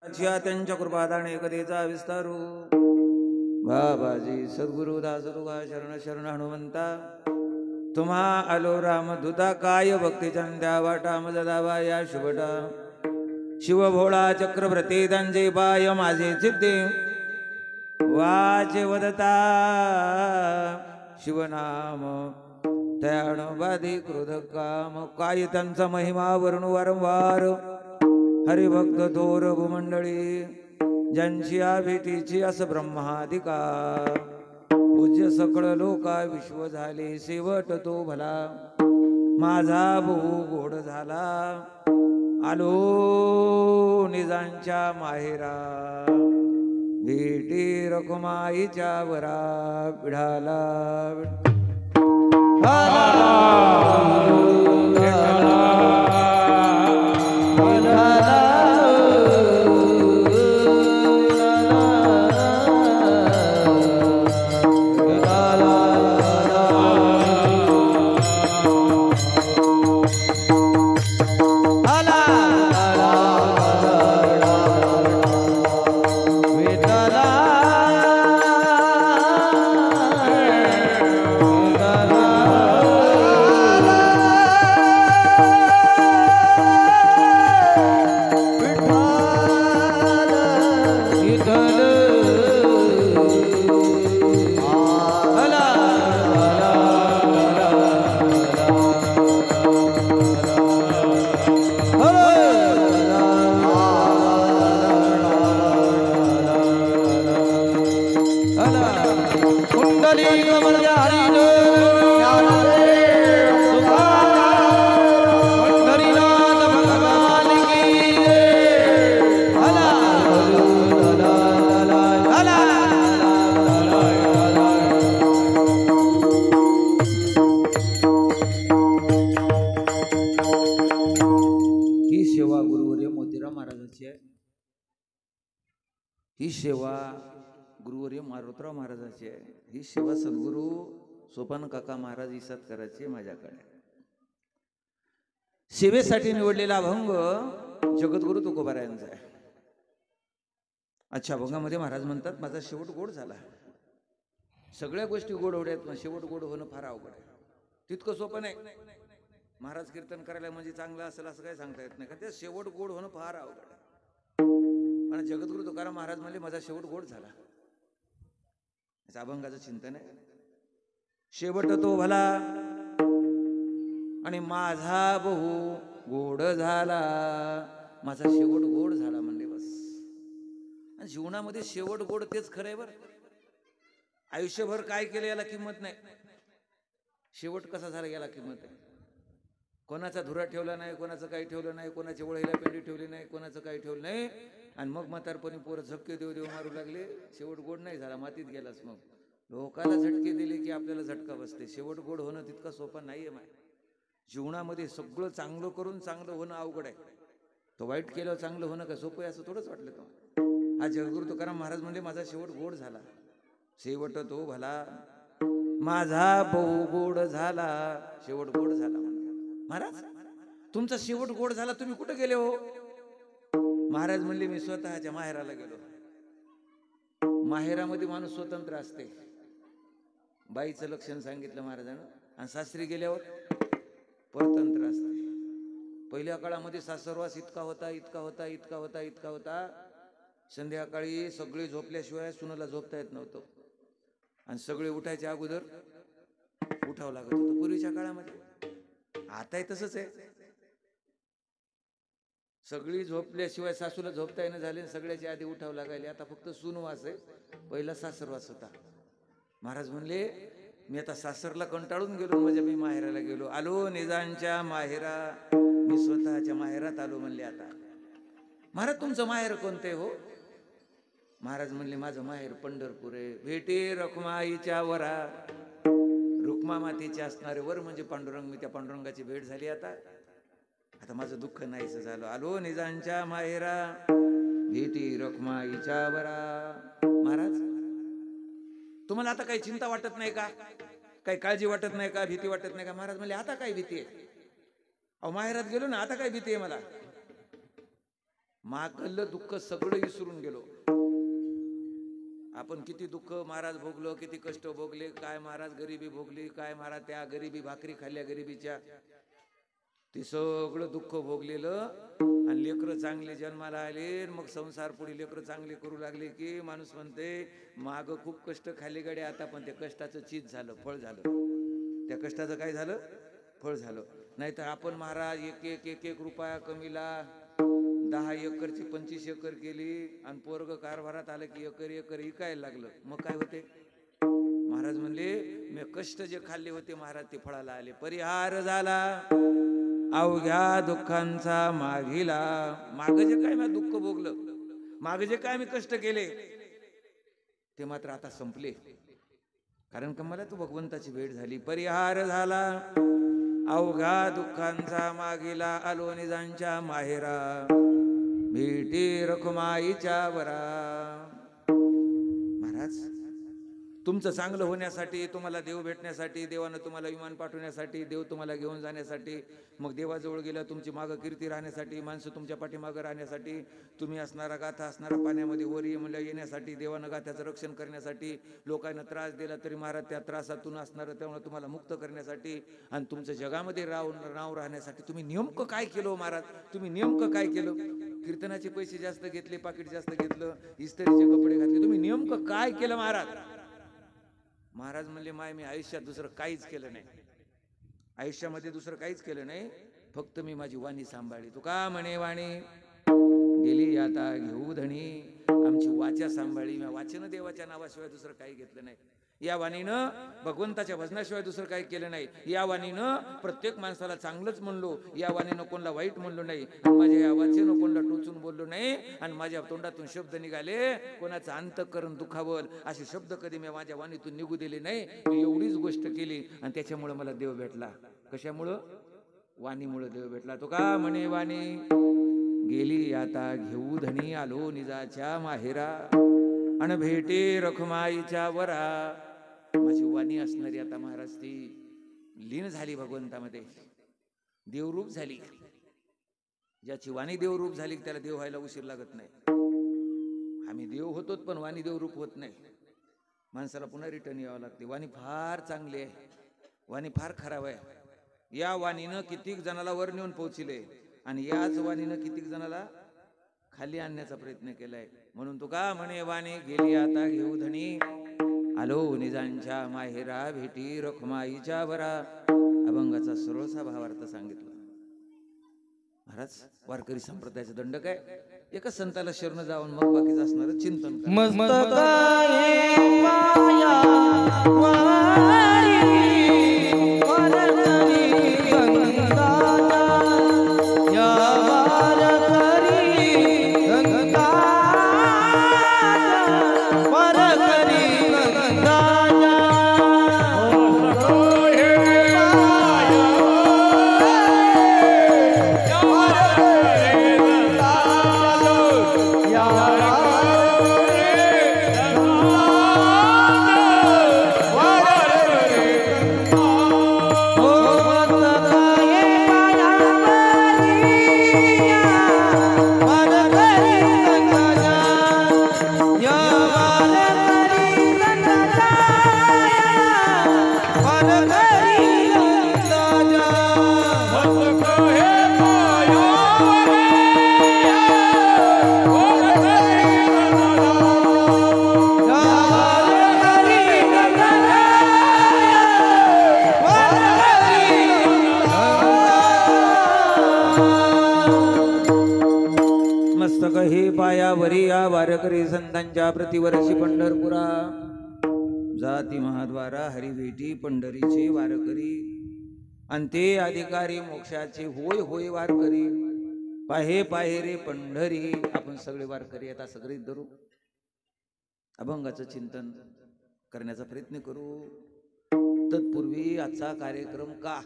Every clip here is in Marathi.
त्यांच्या कृपादाने कधीचा विस्तारू बाबाजी सद्गुरु दास तुका शरण शरण हनुमंता तुम्हा आलो राम दुता काय भक्ती चंद्या वाटा मज दावा या शुभटा शिव भोळा चक्रवर्ती त्यांचे पाय माझे चित्ते वाचे वदता शिवनाम त्याण बाधी क्रोध काम काय त्यांचा महिमा वर्ण वारंवार हरिभक्त थोर भूमंडळी ज्यांची भीतीची अस ब्रह्मादिका पूज्य सकळ लोका विश्व झाले शेवट तो भला माझा बहु गोड झाला आलो निजांच्या माहेरा भेटी रखुमाईच्या वरा विढाला ही सेवा गुरुवर्य मारुतराव महाराजांची आहे. ही सेवा सद्गुरू सोपान काका महाराज ईसात करायची माझ्याकडे. सेवेसाठी निवडलेला अभंग जगद्गुरु तुकोबारायांचा आहे. अच्छा अभंगामध्ये महाराज म्हणतात माझा शेवट गोड झाला. सगळ्या गोष्टी गोड होण्यात पण शेवट गोड होणं फार अवघड आहे. तितकं सोपं नाही. महाराज कीर्तन करायला म्हणजे चांगलं असेल असं काही सांगता येत नाही का. ते शेवट गोड होणं फार अवघड आहे. आणि जगद्गुरु तुकाराम महाराज म्हणले माझा शेवट गोड झाला. याचं अभंगाचं चिंतन आहे. शेवट तो भला आणि माझा बहु गोड झाला. माझा शेवट गोड झाला म्हणले बस. आणि जीवनामध्ये शेवट गोड तेच खरं आहे बरं. आयुष्यभर काय केलं याला किंमत नाही. शेवट कसा झाला याला किंमत आहे. कोणाचा धुरा ठेवला नाही, कोणाचं काही ठेवलं नाही, कोणाची वळीला पेंडी ठेवली नाही, कोणाचं काही ठेवलं नाही. आणि मग म्हातारपणी पोरं झपके देव देव मारू लागले. शेवट गोड नाही झाला, मातीत गेलाच. मग लोकाला झटके दिले की आपल्याला झटका बसते. शेवट गोड होणं तितकं सोपं नाहीये. जीवनामध्ये सगळं चांगलं करून चांगलं होणं अवघड आहे. तो वाईट केलं चांगलं होणं का सोपं आहे असं थोडंच वाटलं तो. आज जगद्गुरु तुकाराम महाराज म्हणले माझा शेवट गोड झाला. शेवट तो भला माझा बहु गोड झाला. शेवट गोड झाला महाराज. तुमचा शेवट गोड झाला. तुम्ही कुठे गेले हो? महाराज म्हणले मी स्वतःच्या माहेराला गेलो. माहेरामध्ये माणूस स्वतंत्र असते. बाईचं लक्षण सांगितलं महाराजांना. आणि सासरी गेल्यावर परतंत्र असते. पहिल्या काळामध्ये सासरवास इतका होता, इतका होता, इतका होता, इतका होता. संध्याकाळी सगळे झोपल्याशिवाय सुनाला झोपता येत नव्हतं. आणि सगळे उठायच्या अगोदर उठावं लागत होतं पूर्वीच्या काळामध्ये. आताही तसंच आहे. सगळी झोपल्याशिवाय सासूला झोपता येणं झाले. सगळ्याच्या आधी उठावं लागायले. आता फक्त सूनवास आहे. पहिला सासरवास होता. महाराज म्हणले मी आता सासरला कंटाळून गेलो. म्हणजे मी माहेराला गेलो. आलो निजांच्या माहेरा. मी स्वतःच्या माहेरात आलो म्हणले. आता महाराज तुमचं माहेर कोणते हो? महाराज म्हणले माझं माहेर पंढरपूर आहे. भेटे रखुमाईच्या वरा. रुक्मा मातेचे असणारे वर म्हणजे पांडुरंग. मी त्या पांडुरंगाची भेट झाली. आता माझं दुःख नाहीसं झालं. आलो निजांच्या माहेरा. भेटी रखुमाईच्या वरा. महाराज तुम्हाला आता काही चिंता वाटत नाही का? काही काळजी वाटत नाही का? भीती वाटत नाही का? महाराज म्हणले आता काय भीती आहे? अहो माहेरात गेलो ना, आता काय भीती आहे मला? मागलं दुःख सगळं विसरून गेलो. आपण किती दुःख महाराज भोगलो, किती कष्ट भोगले, काय महाराज गरिबी भोगली, काय महाराज त्या गरिबी भाकरी खाल्ल्या गरिबीच्या, ते सगळं दुःख भोगलेलं. आणि लेकरं चांगले जन्माला आले, मग संसार पुढे लेकरं चांगले करू लागले की माणूस म्हणते माग खूप कष्ट खाल्ले गडे आता, पण त्या कष्टाचं चीज झालं, फळ झालं. त्या कष्टाचं काय झालं? फळ झालं. नाहीतर आपण महाराज एक रुपया कमीला 10 एकरची 25 एकर केली आणि पोरग कारभारात आलं की एकर इकायला लागलं, मग काय होते? महाराज म्हणले मी कष्ट जे खाल्ले होते महाराज ते फळाला आले. परिहार झाला अवघ्या दुःखांचा मागीला. माग जे काय मी दुःख भोगलं, माग जे काय मी कष्ट केले ते मात्र आता संपले, कारण का मला तू भगवंताची भेट झाली. परिहार झाला अवघ्या दुःखांचा मागीला, आलो निजांच्या माहेरा, भेटी रखुमाईच्या वरा. महाराज तुमचं चांगलं होण्यासाठी, तुम्हाला देव भेटण्यासाठी, देवानं तुम्हाला विमान पाठवण्यासाठी, देव तुम्हाला घेऊन जाण्यासाठी, मग देवाजवळ गेलं तुमची मागं कीर्ती राहण्यासाठी, माणसं तुमच्या पाठीमागं राहण्यासाठी, तुम्ही असणारा गाथा असणारा पाण्यामध्ये वर म्हणलं येण्यासाठी, देवानं गाथ्याचं रक्षण करण्यासाठी, लोकांना त्रास दिला तरी महाराज त्या त्रासातून असणारं त्यामुळे तुम्हाला मुक्त करण्यासाठी, आणि तुमचं जगामध्ये नाव राहण्यासाठी तुम्ही नेमकं काय केलं महाराज? तुम्ही नेमकं काय केलं? कीर्तनाचे पैसे जास्त घेतले, पाकिट जास्त घेतलं, इस्त्रीचे कपडे घातले, तुम्ही नेमकं काय केलं महाराज? महाराज म्हणले माय मी आयुष्यात दुसरं काहीच केलं नाही, आयुष्यामध्ये दुसरं काहीच केलं नाही, फक्त मी माझी वाणी सांभाळली. तुका म्हणे वाणी गेली आता घेऊ धणी, आमची वाचा सांभाळली. मी वाचन देवाच्या नावाशिवाय दुसरं काही घेतलं नाही. या वाणीनं भगवंताच्या भजनाशिवाय दुसरं काही केलं नाही. या वाणीनं प्रत्येक माणसाला चांगलंच म्हणलो, या वाणीनं कोणाला वाईट म्हणलो नाही, माझ्या या वाचेनं कोणाला टोचून बोललो नाही, आणि माझ्या तोंडातून शब्द निघाले कोणाचं अंतःकरण दुखावल असे शब्द कधी मी माझ्या वाणीतून निघू दिले नाही. मी एवढीच गोष्ट केली आणि त्याच्यामुळे मला देव भेटला. कशामुळं? वाणीमुळे देव भेटला. तो का म्हणे वाणी गेली आता घेऊ धणी, आलो निजाच्या माहेरा, अन भेटे रखुमाईच्या वरा. माझी वाणी असणारी आता महाराज ती लीन झाली भगवंतामध्ये, देवरूप झाली. ज्याची वाणी देवरूप झाली त्याला देव व्हायला उशीर लागत नाही. आम्ही देव होतो पण वाणी देवरूप होत नाही. माणसाला पुन्हा रिटर्न यावं लागते. वाणी फार चांगली आहे, वाणी फार खराब आहे. या वाणीनं कितीक जणाला वर नेऊन पोहोचले आणि याच वाणीनं कितीक जणाला खाली आणण्याचा प्रयत्न केलाय. म्हणून तुका म्हणे वाणी गेली आता घेऊ धणी, आलो निजांच्या माहेरा, भेटी रखुमाईच्या वरा. अभंगाचा सरळसा भावार्थ सांगितला. महाराज वारकरी संप्रदायाचा दंड काय? एकच संताला शरण जाऊन मग बाकीचं असणार चिंतन. वारकरी संतांच्या प्रतिवर्षी पंढरपुरा जाती महाद्वारा हरिभेटी पंढरीचे वारकरी, आणि ते अधिकारी मोक्षाचे होय होय वारकरी. पाहे पाहे रे पंढरी. आपण सगळे वारकरी आता सगळे धरू अभंगाचं चिंतन करण्याचा प्रयत्न करू. तत्पूर्वी आजचा कार्यक्रम का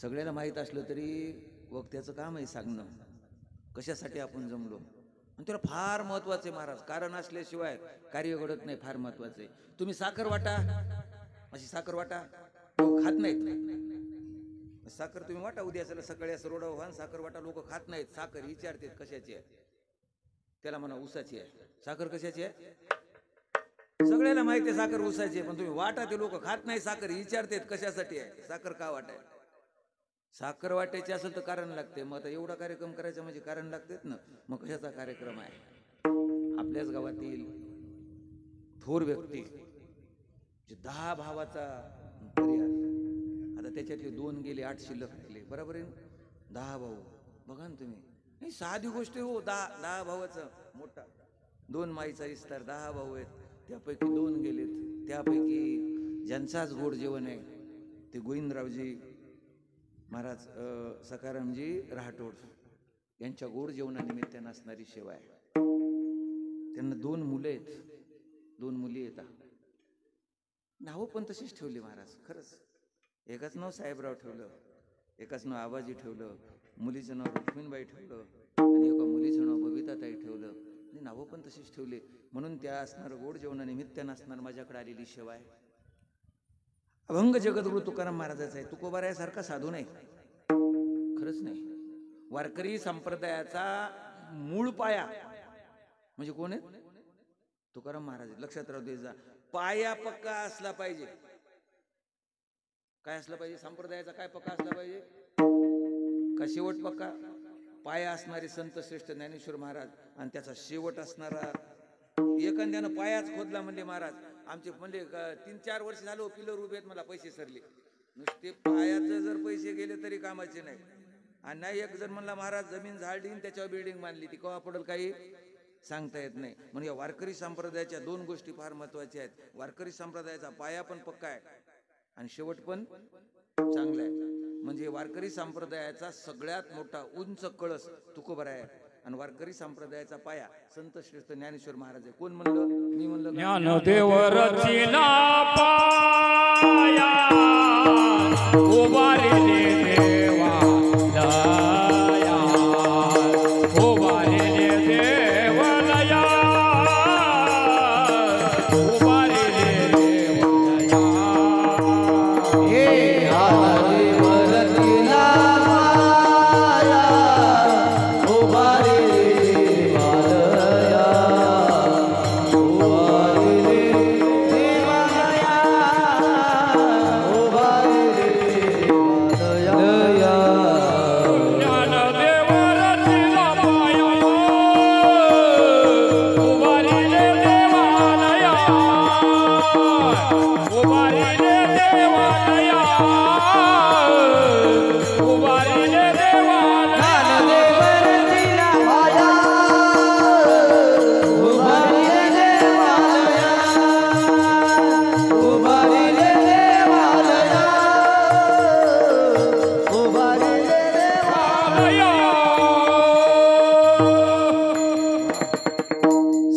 सगळ्यांना माहीत असलं तरी वक्त्याचं काम आहे सांगणं कशासाठी आपण जमलो. आणि त्याला फार महत्वाचे महाराज, कारण असल्याशिवाय कार्य घडत नाही. फार महत्वाचे. तुम्ही साखर वाटा, अशी साखर वाटा खात नाहीत, साखर तुम्ही वाटा उद्या असेल सकाळी असं रोडावर व्हा, साखर वाटा लोक खात नाहीत. साखर विचारतात कशाची आहे, त्याला म्हणा ऊसाची आहे. साखर कशाची आहे? सगळ्याला माहिती आहे साखर ऊसाची आहे, पण तुम्ही वाटा ते लोक खात नाही. साखर विचारतात कशासाठी आहे, साखर का वाटाय. साखर वाटायची असेल तर कारण लागते. मग आता एवढा कार्यक्रम करायचा म्हणजे कारण लागतेच ना. मग कशाचा कार्यक्रम आहे? आपल्याच गावातील थोर व्यक्ती 10 भावाचा परिवार, आता त्याच्यातले 2 गेले, 8 शिल्लक राहिले. बरोबर आहे? 10 भाऊ बघा ना तुम्ही. नाही साधी गोष्ट आहे हो. 10 भावाचा मोठा, 2 माईचा विस्तार, 10 भाऊ आहेत. त्यापैकी 2 गेलेत. त्यापैकी ज्यांचाच गोड जेवण आहे ते गोविंदरावजी महाराज सखारामजी राठोड यांच्या गोड जेवणानिमित्तानं असणारी सेवा आहे. त्यांना 2 मुलं आहेत, 2 मुली येतात. नावं पण तशीच ठेवली महाराज. खरंच एकाच नाव साहेबराव ठेवलं, एकाच नाव आबाजी ठेवलं, मुलीचं नाव रुक्मिणबाई ठेवलं आणि एका मुलीचं नाव बबिताताई ठेवलं. आणि नावं पण तशीच ठेवली. म्हणून त्या असणारं गोड जेवणानिमित्तानं असणार माझ्याकडे आलेली सेवा आहे. अभंग जगद्गुरु तुकाराम महाराजाचा आहे. तुकोबारायासारखा साधू नाही, खरंच नाही. वारकरी संप्रदायाचा मूळ पाया म्हणजे कोण आहे? तुकाराम महाराज. लक्षात राहू दे जा. पाया पक्का असला पाहिजे. काय असला पाहिजे? संप्रदायाचा काय पक्का असला पाहिजे? का शेवट पक्का? पाया असणारे संत श्रेष्ठ ज्ञानेश्वर महाराज आणि त्याचा शेवट असणारा. एखाद्यानं पायाच खोदला म्हणजे महाराज आमचे म्हणजे 3-4 वर्ष झालो पिलर उभे आहेत, मला पैसे सरले. नुसते पायाचं जर पैसे गेले तरी कामाचे नाही. आणि नाही एक जर म्हणला महाराज जमीन झाडली त्याच्यावर बिल्डिंग बांधली, ती केव्हा पडेल काही सांगता येत नाही. म्हणजे या वारकरी संप्रदायाच्या 2 गोष्टी फार महत्वाच्या आहेत. वारकरी संप्रदायाचा पाया पण पक्का आहे आणि शेवट पण चांगला आहे. म्हणजे वारकरी संप्रदायाचा सगळ्यात मोठा उंच कळस तुकोबाराय आहे आणि वारकरी संप्रदायाचा पाया संत श्रेष्ठ ज्ञानेश्वर महाराज आहे. कोण म्हणलं? मी म्हणलं ज्ञानदेव रचिला पाया उभारिले देवा दया, उभारिले देवलया, उभारिले देवलया. हे ज्ञानदेव रचिला पाया उभारिले देवालया, उभारिले देवालया, उभारिले देवालया. ज्ञानदेव रचिला पाया उभारिले देवालया, उभारिले देवालया, उभारिले देवालया. ज्ञानदेव रचिला पाया उभारिले देवालया, उभारिले देवालया, उभारिले देवालया.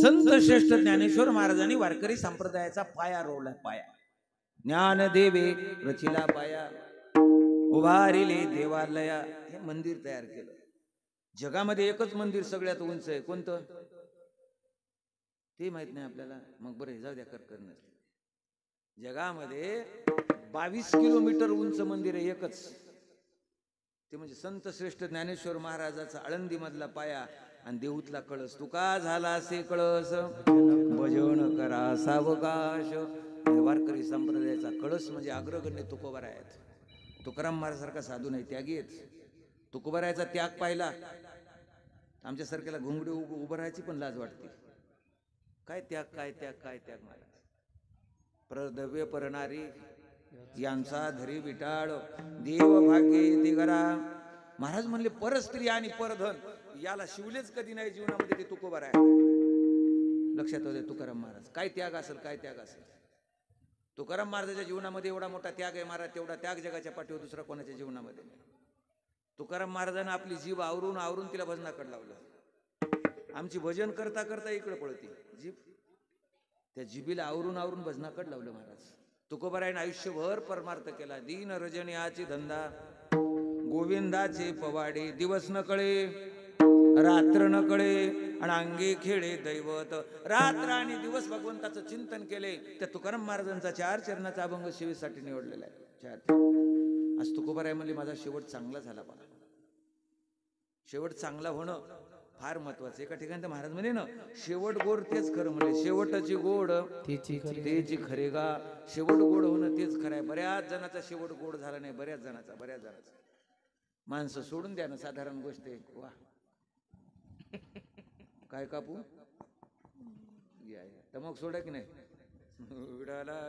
संत श्रेष्ठ ज्ञानेश्वर महाराजांनी वारकरी संप्रदायाचा पाया रोवला. पाया ज्ञानदेवे रचिला पाया उभारिले देवालया. हे मंदिर तयार केलं. जगामध्ये एकच मंदिर सगळ्यात उंच आहे. कोणतं ते माहित नाही आपल्याला. मग बरं जाऊ द्या करणार. जगामध्ये 22 किलोमीटर उंच मंदिर आहे एकच. ते म्हणजे संत श्रेष्ठ ज्ञानेश्वर महाराजाचा आळंदी मधला पाया आणि देऊतला कळस. तुका झाला असे कळस भजन करा सावकाश. वारकरी संप्रदायाचा कळस म्हणजे अग्रगण्य तुकोबाराय आहेत. तुकाराम महाराजांसारखा साधू नाही, त्यागी आहेत. तुकोबारायाचा त्याग पाहिला आमच्यासारख्याला घुंगडी उभं राहायची पण लाज वाटते. काय त्याग, काय त्याग, काय त्याग महाराज. प्रदव्य परणारी यांचा धरी विटाळ देव भाग्य येते घरा. महाराज म्हणले परस्त्री आणि परधन याला शिवलेच कधी नाही जीवनामध्ये, ते तुकोबाराय. लक्षात होते तुकाराम महाराज. काय त्याग असेल, काय त्याग असेल. तुकाराम महाराजाच्या जीवनामध्ये एवढा मोठा त्याग आहे महाराज, तेवढा त्याग जगाच्या पाठीवर दुसरा कोणाच्या जीवनामध्ये नाही. तुकाराम महाराजांना आपली जीभ आवरून आवरून तिला भजनाकडे लावलं. आमची भजन करता करता इकडे पळती जीभ, त्या जिभीला आवरून आवरून भजनाकडे लावलं महाराज. तुकोबारायने आयुष्यभर परमार्थ केला. दीन रजनियाची धंदा गोविंदाचे पवाडे. दिवस न कळे रात्र न कळे आणि अंगे खेळे दैवत. रात्र आणि दिवस भगवंताचं चिंतन केले. त्या तुकाराम महाराजांचा 4 चरणाचा अभंग शिवेसाठी निवडलेला आहे. 4 आज तुकोबाराय म्हणले माझा शेवट चांगला झाला बघा. शेवट चांगला होणं फार महत्वाचं. एका ठिकाणी तर महाराज म्हणे ना, शेवट गोड तेच खरं म्हणले. शेवटाची गोड तेची खरे गा. शेवट गोड होणं तेच खरं आहे. बऱ्याच जणाचा शेवट गोड झाला नाही, बऱ्याच जणाचा. माणसं सोडून द्या ना, साधारण गोष्ट आहे. वा काय कापू या तमक सोडा की नाही. विडाला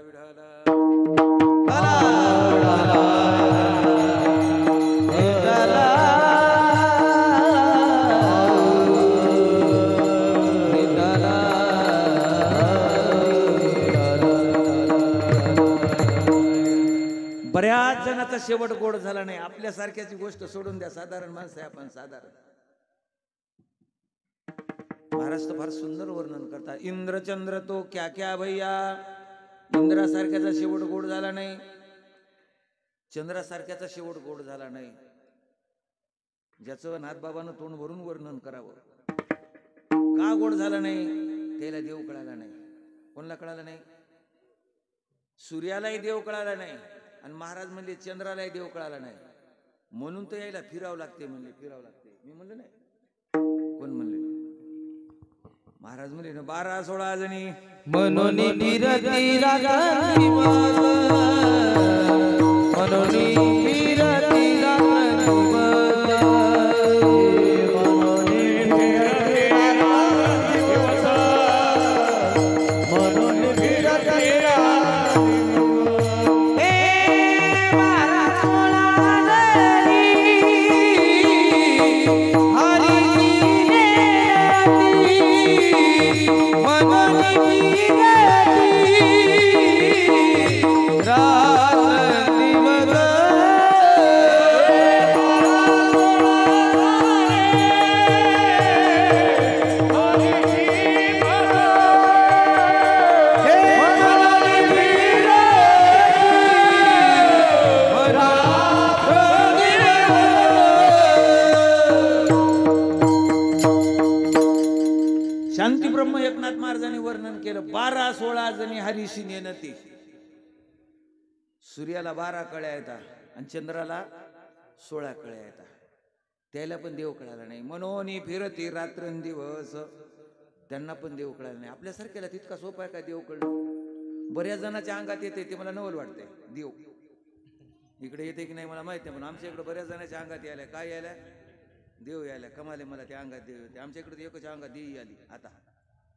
बऱ्याच जणाचा शेवट गोड झाला नाही. आपल्यासारख्याची गोष्ट सोडून द्या, साधारण माणसं आहे आपण, साधारण. महाराज तर फार सुंदर वर्णन करतात. इंद्रचंद्र तो क्या क्या भैया. इंद्रासारख्याचा शेवट गोड झाला नाही, चंद्रासारख्याचा शेवट गोड झाला नाही. ज्याचं नाथबाबानं तोंड भरून वर्णन करावं. का गोड झाला नाही? त्याला देव कळाला नाही. कोणाला कळाला नाही? सूर्यालाही देव कळाला नाही. आणि महाराज म्हणले चंद्रालाही देव कळाला नाही. म्हणून तर यायला फिरावं लागते म्हणले, फिरावं लागते. मी म्हणलं नाही, कोण म्हणले? महाराज म्हणले ना 12-16 जणी म्हणून फिरती रागांनी मग, म्हणून फिरती रागांनी मग, म्हणून फिरती रागांनी दिवस, म्हणून फिरती रागांनी मग. हे महाराज सोळाजणी हरीची नेती, म्हणून फिरती रागांनी मग. शांतीब्रह्म एकनाथ महाराजांनी वर्णन केलं. 12-16 जणी हरीशी नेनती. सूर्याला 12 कळ्या येतात आणि चंद्राला 16 कळ्या येतात. त्याला पण देव कळाला नाही. म्हणून फिरती रात्रंदिवस. त्यांना पण देव कळाला नाही. आपल्यासारख्याला तितका सोपा आहे का देव कळणं? बऱ्याच जणांच्या अंगात येते, ते मला नवल वाटते. देव इकडे येते की नाही मला माहित नाही, पण आमच्या इकडे बऱ्याच जणांच्या अंगात यायला. काय यायला? देव यायला. कमाले मला त्या अंगात देव येते. आमच्या इकडे एकच अंगात देई आली. आता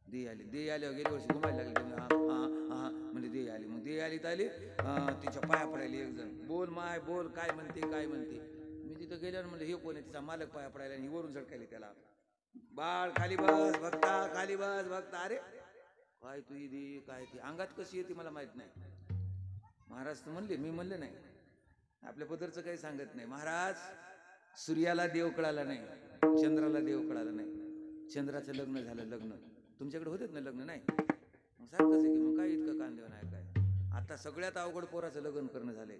देई आली. देई आल्यावर गेल्या वर्षी घुमायला लागली. हा म्हणजे देई आली. मग देई आली तर आली, तिच्या पाया पडायला एक जण. बोल माय बोल, काय म्हणते काय म्हणते. मी तिथं गेल्यावर म्हणलं हे कोण आहे? तिचा मालक पाया पडायला आणि वरून झटकायला त्याला. बाळ खाली बस भक्ता, खाली बस भक्ता. अरे काय तू दे काय ती अंगात कशी येते मला माहित नाही. महाराज तर म्हणले, मी म्हणले नाही. आपल्या पदरचं काही सांगत नाही. महाराज सूर्याला देव कळाला नाही, चंद्राला देव कळाला नाही. चंद्राचं लग्न झालं. लग्न तुमच्याकडे होतेच ना लग्न? नाही मग सारखंच आहे की मग काय इतकं कांदेव नाही काय. आता सगळ्यात अवघड पोराचं लग्न करणं झालंय.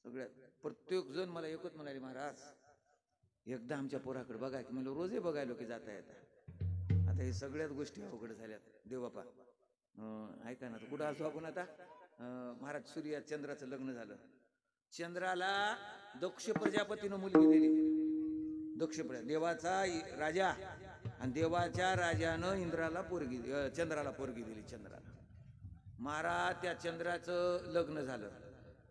सगळ्यात प्रत्येक जण मला एकच म्हणाले, महाराज एकदा आमच्या पोराकडे बघा की. म्हणलं रोजही बघायलो की जाता येता. आता हे सगळ्याच गोष्टी अवघड झाल्यात. देवबापा ऐका ना, कुठं असतो आपण आता? महाराज सूर्या चंद्राचं लग्न झालं. चंद्राला दक्ष प्रजापतीनं मुलगी दिली. दक्ष देवाचा राजा आणि देवाच्या राजानं इंद्राला पोरगी, चंद्राला पोरगी दिली. चंद्राला महाराज त्या चंद्राचं लग्न झालं.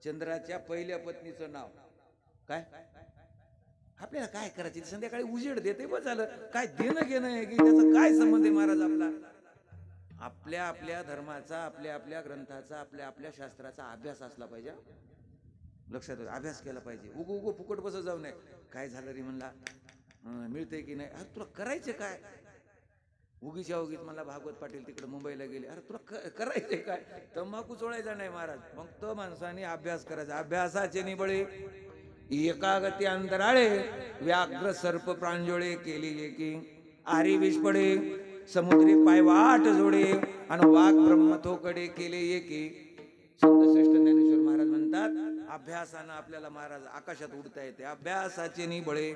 चंद्राच्या पहिल्या पत्नीचं नाव काय? आपल्याला काय करायचं? संध्याकाळी उजेड देते बस झालं. काय देणं घेणं आहे की त्याचा काय संबंध आहे महाराज आपला? आपल्या आपल्या धर्माचा, आपल्या आपल्या ग्रंथाचा, आपल्या आपल्या शास्त्राचा अभ्यास असला पाहिजे. लक्षात अभ्यास केला पाहिजे. उगू फुकट बसत जाऊ नये. काय झालं रे म्हणला, मिळतंय की नाही? अरे तुला करायचे काय? उगीच्या उगीच मला भागवत पाटील तिकडे मुंबईला गेले. अरे तुला करायचे काय? तंबाखू चोळायचा नाही महाराज. मग तो माणसाने अभ्यास करायचा. अभ्यासाचे निबळे एकागती अंतराळे, व्याघ्र सर्प प्रांजोळे केली एकी. आरी विष पडे समुद्री पाय वाट जोडे, आणि वाघ ब्रह्म थोकडे केले एकी. संतश्रेष्ठ ज्ञानेश्वर महाराज म्हणतात, अभ्यासानं आपल्याला महाराज आकाशात उडता येते. अभ्यासाचे निबळे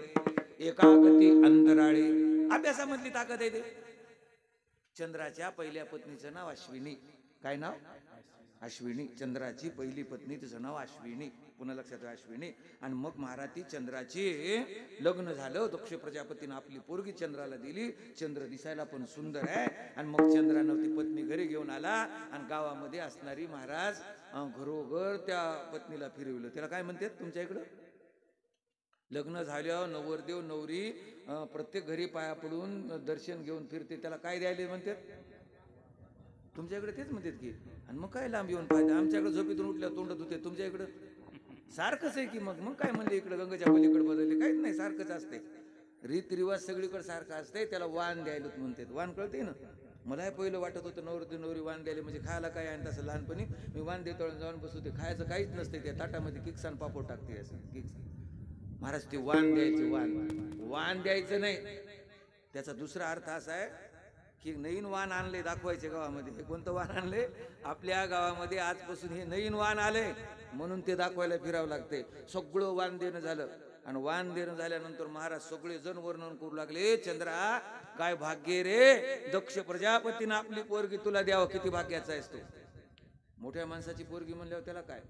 एकागती अंतराळे. अभ्यासामधली ताकद आहे ते. चंद्राच्या पहिल्या पत्नीचं नाव अश्विनी. काय नाव? अश्विनी, चंद्राची पहिली पत्नी, तिचं नाव अश्विनी, पुन्हा लक्षात ठेवा अश्विनी. आणि मग महाराज चंद्राची लग्न झालं. दक्ष प्रजापतीनं आपली पोरगी चंद्राला दिली. चंद्र दिसायला पण सुंदर आहे. आणि मग चंद्रानं ती पत्नी घरी घेऊन आला आणि गावामध्ये असणारी महाराज घरोघर त्या पत्नीला फिरवलं. त्याला काय म्हणतात तुमच्या इकडं? लग्न झाल्यावर नवरदेव नवरी प्रत्येक घरी पाया पडून दर्शन घेऊन फिरते, त्याला काय द्यायला म्हणतात? तुमच्या इकडे तेच म्हणतात की. आणि मग काय लांब येऊन पाहिजे? आमच्याकडे झोपेतून उठल्या तोंड धुते, तुमच्या इकडं सारखंच आहे की. मग काय म्हणले इकडं गंगेच्या पलीकडे बदलले? काहीच नाही, सारखंच असते. रीतरिवाज सगळीकडे सारखं असते. त्याला वाण द्यायला म्हणतात. वाण कळते ना? मलाही पहिलं वाटत होतं नवरदेव नवरी वाण द्यायला म्हणजे खायला काय आहे. तसं लहानपणी मी वाण देतळून जाऊन बसवते, खायचं काहीच नसते. त्या ताटामध्ये किक्सान पापड टाकते असं किक्स. महाराज ते वाण द्यायचे. वाण द्यायचं नाही. त्याचा दुसरा अर्थ असा आहे की नवीन वाण आणले दाखवायचे गावामध्ये. हे कोणतं वाण आणले? आपल्या गावामध्ये आजपासून हे नवीन वाण आले म्हणून ते दाखवायला फिरावं लागते. सगळं वाण देणं झालं. आणि वाण देणं झाल्यानंतर महाराज सगळे जण वर्णन करू लागले, चंद्रा काय भाग्य रे, दक्ष प्रजापतीनं आपली पोरगी तुला द्यावं, किती भाग्याचा आहेस तू. मोठ्या माणसाची पोरगी म्हणल्यावर त्याला काय,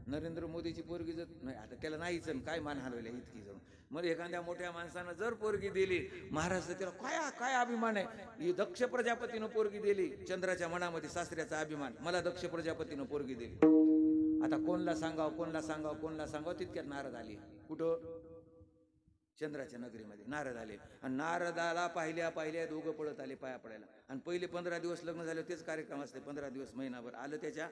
नरेंद्र मोदीची पोरगी जर नाही, आता त्याला नाहीच काय मान हलवल्या इतकी जण. मग एखाद्या मोठ्या माणसानं जर पोरगी दिली महाराज, त्याला काय काय अभिमान आहे. ही दक्ष प्रजापतीनं पोरगी दिली. चंद्राच्या मनामध्ये सासऱ्याचा अभिमान, मला दक्ष प्रजापतीनं पोरगी दिली. आता कोणला सांगावं तितक्यात नारद आले. कुठं? चंद्राच्या नगरीमध्ये नारद आले. आणि नारदाला पाहिल्या दोघं पळत आले पाया पडायला. आणि पहिले 15 दिवस लग्न झाले तेच कार्यक्रम असते. 15 दिवस महिनाभर आलं त्याच्या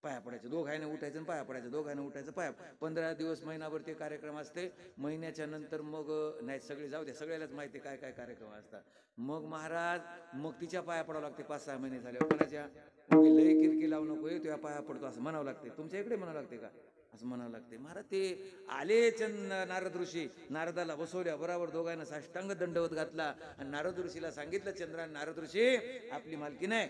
पाया पडायचं, दोघांना उठायचं आणि पाया पडायचं, दोघांना उठायचं पाया. 15 दिवस महिनाभर ते कार्यक्रम असते. महिन्याच्या नंतर मग नाही, सगळे जाऊ द्या, सगळ्यालाच माहिती काय काय कार्यक्रम असतात. मग महाराज मग तिच्या पाया पडावं लागते. 5-6 महिने झाले कोणाच्या लय किरकी लावू नको, तुझ्या पाया पडतो असं म्हणावं लागते. तुमच्या इकडे म्हणावं लागते का? असं म्हणावं लागते. महाराज ते आले नारद ऋषी, नारदाला बसवल्या बरोबर, दोघांना साष्टांग दंडवत घातला. आणि नारद ऋषीला सांगितलं, चंद्रा नारद ऋषी आपली मालकी नाही.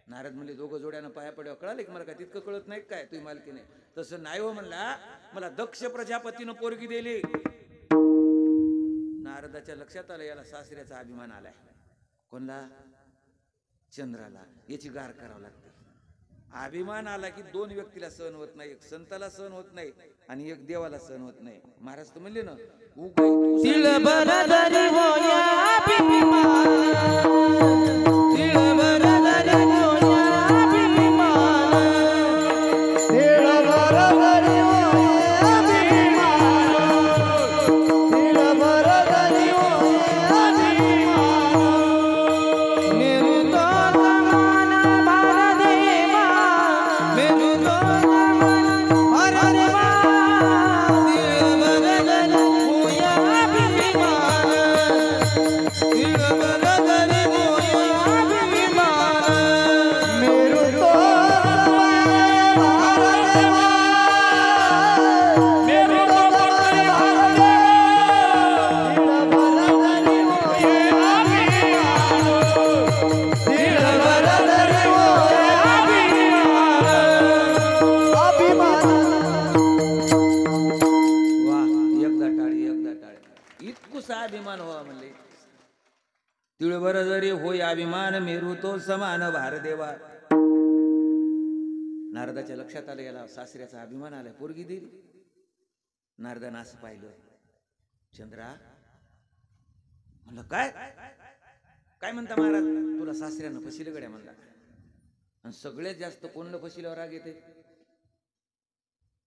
नारद म्हणले दोघं जोड्यानं पाया पड्यावर कळाले की मला काय तितकं कळत नाही काय तुझी मालकी नाही? तसं नाही हो म्हणला, मला दक्ष प्रजापतीनं पोरगी दिली. नारदाच्या लक्षात आलं याला सासऱ्याचा अभिमान आलाय. कोणला? चंद्राला. याची गार करावं लागते. अभिमान आला की 2 व्यक्तीला सहन होत नाही, एक संताला सहन होत नाही आणि एक देवाला सहन होत नाही. महाराज तर म्हणले ना, अभिमान व्हावा म्हणले. तिळभर जरी होय अभिमान, मेरू तो समान भारदेवा. नारदाच्या लक्षात आलं याला सासऱ्याचा अभिमान आलाय, पोरगी दिली. नारदानं असं पाहिलं, चंद्रा म्हणलं काय काय म्हणता महाराज, तुला सासऱ्यानं फसिलं गड्या म्हणला. आणि सगळ्यात जास्त कोणलं फसिल्यावर राग येते?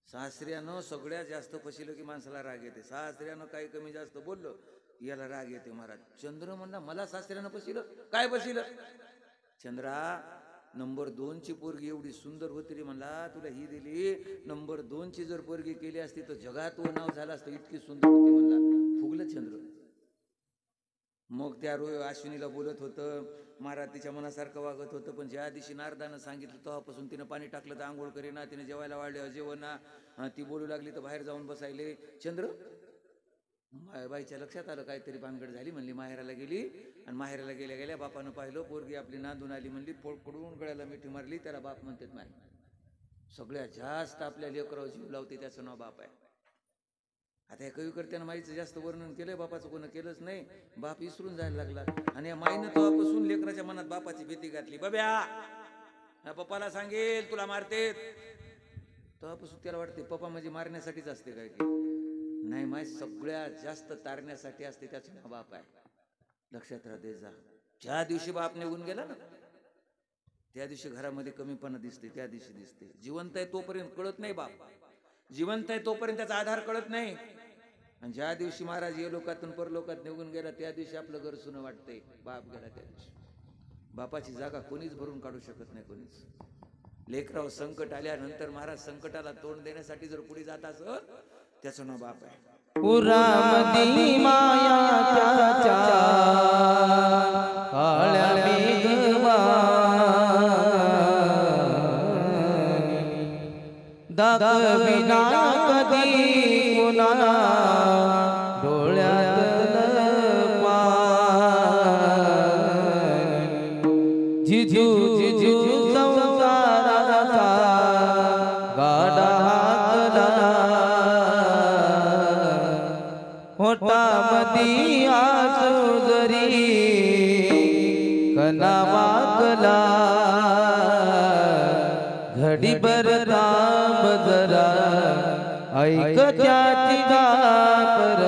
सासऱ्यानं सगळ्यात जास्त फसिलं की माणसाला राग येते. सासऱ्यानं काही कमी जास्त बोललं याला राग येते. महाराज चंद्र म्हणला, मला सासऱ्यानं फसिलं? काय फसिलं? चंद्रा नंबर 2 ची पोरगी एवढी सुंदर होती रे म्हणला, तुला ही दिली. नंबर 2 ची जर पोरगी केली असती तर जगात नाव झालं असतं, इतकी सुंदर होती म्हणला. फुगलं चंद्र. मग त्या अश्विनीला बोलत होतं, महाराज तिच्या मनासारखं वागत होतं. पण ज्या दिवशी नारदानं सांगितलं तेव्हापासून तिनं पाणी टाकलं तर आंघोळ करेना, तिने जेवायला वाढले जेवणा, ती बोलू लागली तर बाहेर जाऊन बसायले. चंद्र बाईच्या लक्षात आलं काहीतरी भानगड झाली. म्हणली माहेराला गेली. आणि माहेराला गेल्या गेल्या बापानं पाहिलं, पोरगी आपली नांदून आली. म्हणली पडून गळ्याला मिठी मारली. त्याला बाप म्हणतात नाही. सगळ्यात जास्त आपल्या लेकरावर जीव लावते त्याचं नाव बाप आहे. आता या कविकर्त्यानं माईचं जास्त वर्णन केलंय, बापाचं कोण केलंच नाही. बाप विसरून जायला लागला. आणि या माईनं तेव्हापासून लेकराच्या मनात बापाची भीती घातली. बब्या ना पप्पाला सांगेल तुला मारते, तेव्हापासून त्याला वाटते पप्पा म्हणजे मारण्यासाठीच असते काय की नाही, माय सगळ्यात जास्त तारण्यासाठी असते, त्याचं नाव बाप आहे. लक्षात राहते जा. ज्या दिवशी बाप निघून गेला ना त्या दिवशी घरामध्ये कमीपणा दिसते, त्या दिवशी दिसते. जिवंत आहे तोपर्यंत कळत नाही बाप, जिवंत आहे तोपर्यंत त्याचा आधार कळत नाही. आणि ज्या दिवशी महाराज ये लोकातून परलोकात निघून गेला त्या दिवशी आपलं घर सुनं वाटतंय. बाप गेला त्या दिवशी. बापाची जागा कोणीच भरून काढू शकत नाही, कोणीच. लेकराव संकट आल्यानंतर महाराज संकटाला तोंड देण्यासाठी जर पुढे जात असत त्याचं नाव बाप आहे. पुरामदी मायाच्या काळ्या मेघवाणी दाखविना कधी कुणा डोळ्यातलं पाणी. जिजू जिजू संसाराचा गाडा हाकला पोटामधी आसू जरी कना वाकला घडीभर थांब जरा ऐक त्याची गापर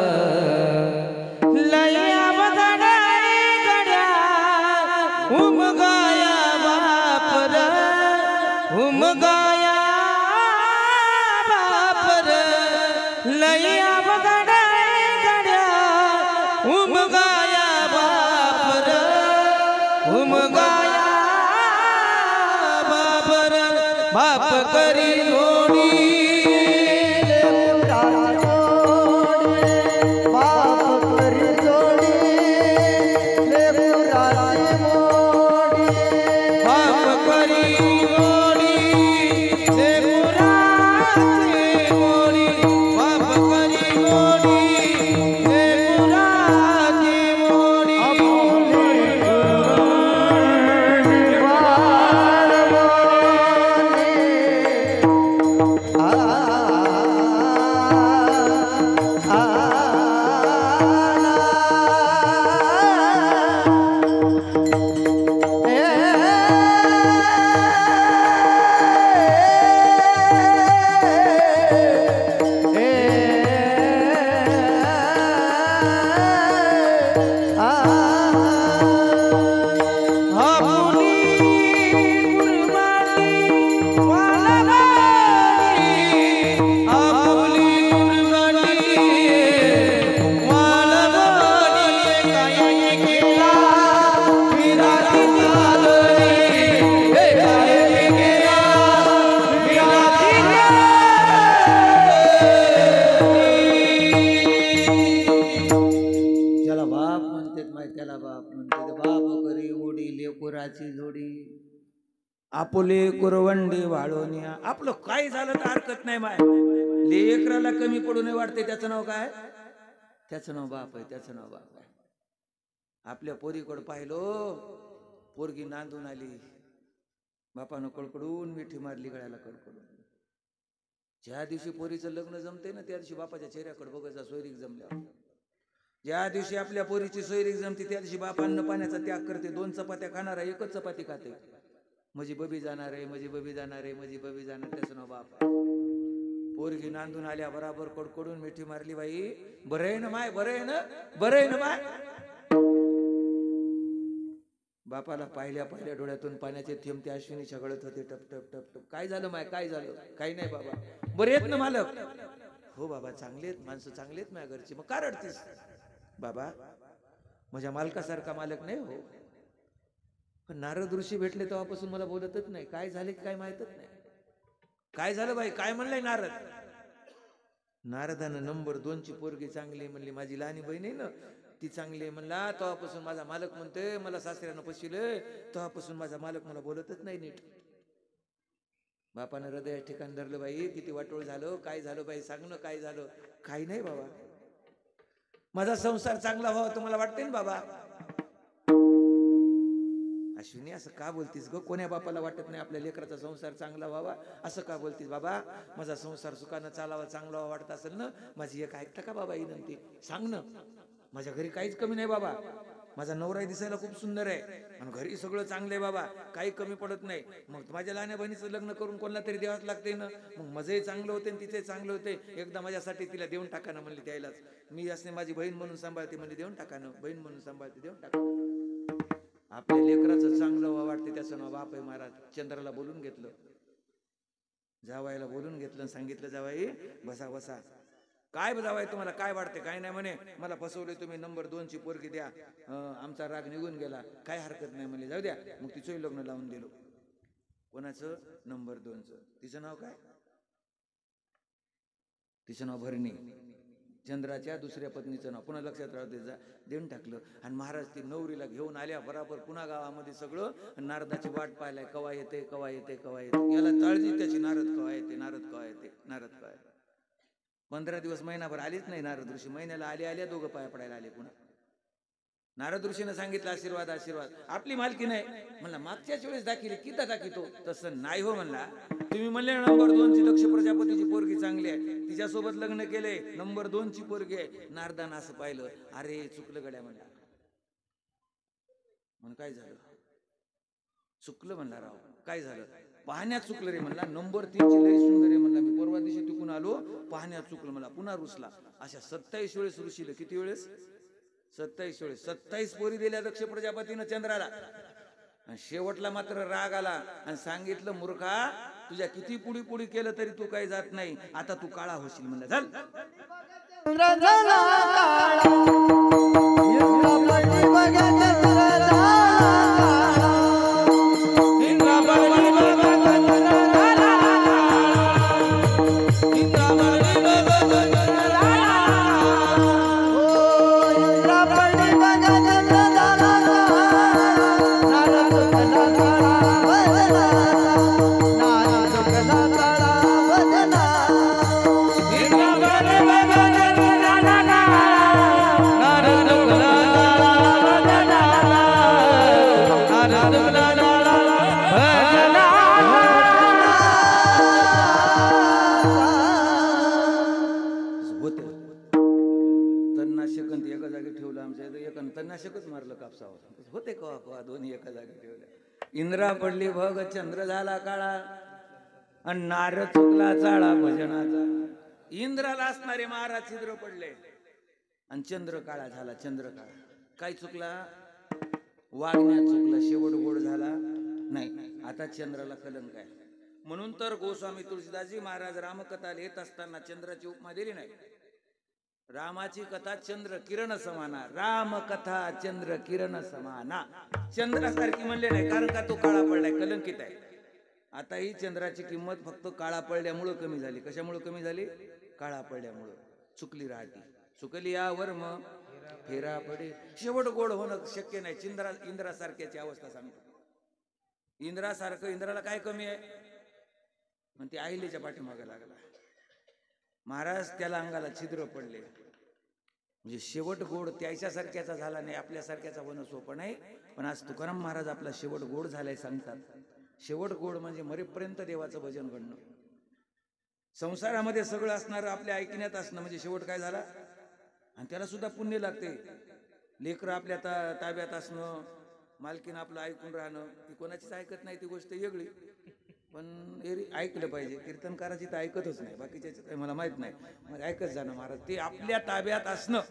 लया वगडा गड्या उमगाया बापर उमगाया बापर लया वगडा उमगाया बापर उमगाया बापर बाप करी जोडी बाप करी जोडी बाप करी जोडी मोडी बाप करी जोडी आपुले कुरवंडी वाळोनिया. आपलं काय झालं तर हरकत नाही माय, लेकराला कमी पडू नये वाटते त्याचं नाव काय, त्याचं नाव बाप आहे, त्याचं नाव बाप आहे. आपल्या पोरीकडे पाहिलो, पोरगी नांदून आली, बापानं कडकडून मिठी मारली गळ्याला कडकडून. ज्या दिवशी पोरीचं लग्न जमते ना त्या दिवशी बापाच्या चेहऱ्याकडे बघायचा सोयरीक जमल्यावर. ज्या दिवशी आपल्या पोरीची सोयरीक जमते त्या दिवशी बाप अन्न पाण्याचा त्याग करते. 2 चपात्या खाणारा 1च चपाती खाते. माझी बबी जाणार आहे, माझी बबी जाणार आहे, माझी बबी जाणार, त्याचं नाव बाप आहे. पोरगी नांदून आल्या बराबर कडकडून मिठी मारली, बाई बरं आहे ना माय, बरं आहे ना, बरं आहे ना माय. बापाला पाहिल्या पाहिल्या डोळ्यातून पाण्याचे थेंब त्या अश्विनीच्या गळत होते, टप टप टप टप. काय झालं माय, काय झालं, काही नाही बाबा, बरे आहेत ना मालक. हो बाबा चांगले आहेत, माणसं चांगले आहेत माझ्या घरची. मग का रडतीस बाबा, माझ्या मालकासारखा मालक नाही हो. पण नारद ऋषी भेटले तेव्हापासून मला बोलतच नाही. काय झाले काय माहितच नाही. काय झालं बाई, काय म्हणलंय नारद. नारदानं नंबर 2ची पोरगी चांगली म्हणली, माझी लहानी बहीण आहे ना ती चांगली आहे म्हणला. तेव्हापासून माझा मालक म्हणतोय मला सासऱ्यानं पशिलंय, तेव्हापासून माझा मालक मला बोलतच नाही नीट. बापानं हृदया ठिकाण धरलं, बाई किती वाटोळ झालं, काय झालं बाई सांग ना, काय झालं. काही नाही बाबा, माझा संसार चांगला व्हावा तुम्हाला वाटते ना बाबा. अश्विनी असं का बोलतीस ग, कोण्या बापाला वाटत नाही आपल्या लेकराचा संसार चांगला व्हावा, असं का बोलतीस बाबा. माझा संसार सुखानं चालावा, चांगला व्हावा वाटत असेल ना, माझी एक ऐकता का बाबा विनंती, सांग ना. माझ्या घरी काहीच कमी नाही बाबा, माझा नवराही दिसायला खूप सुंदर आहे आणि घरी सगळं चांगलं आहे बाबा, काही कमी पडत नाही. मग माझ्या लहान बहिणीचं लग्न करून कोणाला तरी द्यावंच लागते ना. मग माझंही चांगलं होते आणि तिचंही चांगलं होते. एकदा माझ्यासाठी तिला देऊन टाका ना म्हणली. त्यालाच मी असणे माझी बहीण म्हणून सांभाळते म्हणजे देऊन टाका ना, बहीण म्हणून सांभाळते देऊन टाका. आपल्या लेकराचं चांगलं वाटते त्याचं नाव बाप आहे महाराज. चंद्राला बोलून घेतलं, जावायला बोलून घेतलं, सांगितलं जावाई बसा बसा. काय जावाय तुम्हाला काय वाटते? काय नाही म्हणे, मला फसवले तुम्ही, नंबर 2 ची पोरगी द्या, आमचा राग निघून गेला, काय हरकत नाही म्हणले, जाऊ द्या. मग तिचंही लग्न लावून दिलं. कोणाचं? नंबर 2 चं. तिचं नाव काय? तिचं नाव भरणी. चंद्राच्या दुसऱ्या पत्नीचं नाव पुन्हा लक्षात राहू द्यायचा. देऊन टाकलं. आणि महाराज ती नवरीला घेऊन आल्या बराबर पुन्हा गावामध्ये सगळं नारदाची वाट पाहिलाय, कवा येते कवा येते कवा येते. याला तळजी त्याची, नारद कवा येते, नारद कवा येते, नारद कवा येते. 15 दिवस महिनाभर आलीच नाही नारद ऋषी. महिन्याला आले दोघं पाया पडायला आले. पुन्हा नारद ऋषीने सांगितलं आशीर्वाद आशीर्वाद. आपली मालकी नाही म्हणला, मागच्याच वेळेस दाखिली किती दाखितो, तसं नाही हो म्हणला. तुम्ही म्हणले नंबर 2 ची दक्ष प्रजापतीची पोरगी चांगली आहे, तिच्यासोबत लग्न केले, नंबर 2 ची पोरगी आहे. नारदानं असं पाहिलं, अरे चुकलं गड्या म्हणला. म्हण काय झालं? चुकलं म्हणला राव. काय झालं? पाहण्यात चुकलं रे म्हणला. नंबर 3 ची लई सुंदर आहे म्हणला. मी परवा दिवशी तिकून आलो, पाहण्यात चुकलं मला. पुन्हा रुसला. अशा 27 वेळेस ऋषीला. किती वेळेस? 27 वेळेस. 27 पोरी दिल्या दक्ष प्रजापतीनं चंद्राला. आणि शेवटला मात्र राग आला आणि सांगितलं, मूर्खा तुझ्या किती पुढी पुढी केलं तरी तू काही जात नाही, आता तू काळा होशील म्हणलं. चल तणनाशकच मारलं कापसावर. होते कवा कवा दोन्ही एका जागी ठेवले. इंद्रा पडली भग, चंद्र झाला काळा, आणि नारद चुकला चाळा भजनाचा. इंद्राला असणारे महाराज छिद्र पडले आणि चंद्र काळा झाला. चंद्र काळा. काय चुकला? वागण्यात चुकला. शेवट गोड झाला नाही. आता चंद्राला कलंक आहे. म्हणून तर गोस्वामी तुळशीदासजी महाराज रामकथा लिहित असताना चंद्राची उपमा दिली नाही. रामाची कथा चंद्र किरण समाना, राम कथा चंद्र किरण समाना. चंद्रासारखी म्हणले नाही, कारण का तो काळा पडलाय, कलंकित आहे. आता ही चंद्राची किंमत फक्त काळा पडल्यामुळं कमी झाली. कशामुळे कमी झाली? काळा पडल्यामुळं. चुकली राहती. चुकली या वर्म फेरा पडे. शेवट गोड होणं शक्य नाही. इंद्रासारख्याची अवस्था सांगतो. इंद्रासारखं, इंद्राला काय कमी आहे? मग ती अहिलेच्या पाठीमागे लागला. महाराज त्याला अंगाला छिद्र पडले. म्हणजे शेवट गोड त्याच्यासारख्याचा झाला नाही, आपल्यासारख्याचा होणं सोपं नाही. पण आज तुकाराम महाराज आपला शेवट गोड झालाय सांगतात. शेवट गोड म्हणजे मरेपर्यंत देवाचं भजन घडणं. संसारामध्ये सगळं असणारं आपल्या ऐकण्यात असणं म्हणजे शेवट काय झाला. आणि त्याला सुद्धा पुण्य लागते. लेकरं आपल्या ताब्यात असणं, मालकीनं आपलं ऐकून राहणं. ती कोणाचीच ऐकत नाही ती गोष्ट वेगळी, पण ऐकलं पाहिजे. कीर्तनकाराची तर ऐकतच नाही, बाकीच्या मला माहित नाही. मग ऐकत जाणं महाराज. ते आपल्या ताब्यात असणं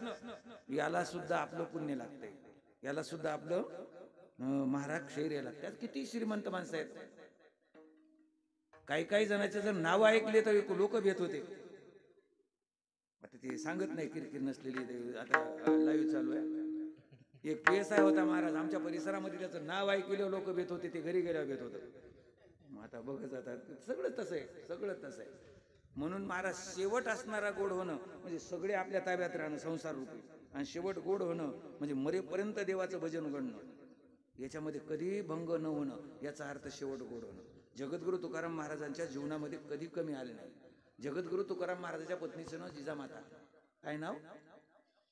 याला सुद्धा आपलं पुण्य लागतंय. याला सुद्धा आपलं महाराज क्षैर्य लागतं. त्यात किती श्रीमंत माणसं आहेत. काही काही जणांचे जर नाव ऐकले तर लोक भेट होते. आता ते सांगत नाही, किरकिर नसलेली. आता लाईव्ह चालू आहे. एक PSI होता महाराज आमच्या परिसरामध्ये, त्याचं नाव ऐकलं लोक भेट होते. ते घरी गेल्यावर भेट होतं. आता बघत जातात. सगळं तसं आहे, सगळं तसं आहे. म्हणून महाराज शेवट असणारा गोड होणं म्हणजे सगळे आपल्या ताब्यात राहणं संसार रूपी. आणि शेवट गोड होणं म्हणजे मरेपर्यंत देवाचं भजन घडणं. याच्यामध्ये कधी भंग न होणं याचा अर्थ शेवट गोड होणं. जगद्गुरु तुकाराम महाराजांच्या जीवनामध्ये कधी कमी आले नाही. जगद्गुरु तुकाराम महाराजांच्या पत्नीचं नाव जिजामाता. काय नाव?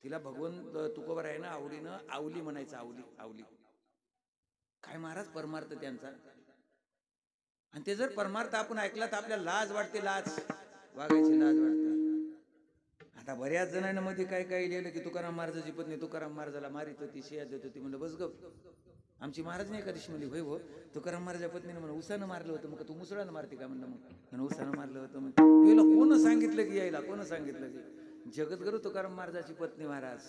तिला भगवंत तुकोबरायानं आवडीनं आवली म्हणायचं. आवली आवली. काय महाराज परमार्थ त्यांचा. आणि ते जर परमार्थ आपण ऐकला तर आपल्याला लाज वाटते. लाज वागायची लाज वाटते. आता बऱ्याच जणांना मध्ये काय काय लिहिलं की तुकाराम महाराजाची पत्नी तुकाराम महाराजाला मारित होती, शिया देत होती. म्हणलं बस गप, आमची महाराज नाही एखादी म्हणली होय हो, तुकाराम महाराजा पत्नीने म्हणून उसानं मारलं होतं. मग तू मुसळानं मारते का म्हणलं. मग उसानं मारलं होतं. मग तुला कोण सांगितलं की यायला, कोण सांगितलं की जगद्गुरु तुकाराम महाराजाची पत्नी महाराज.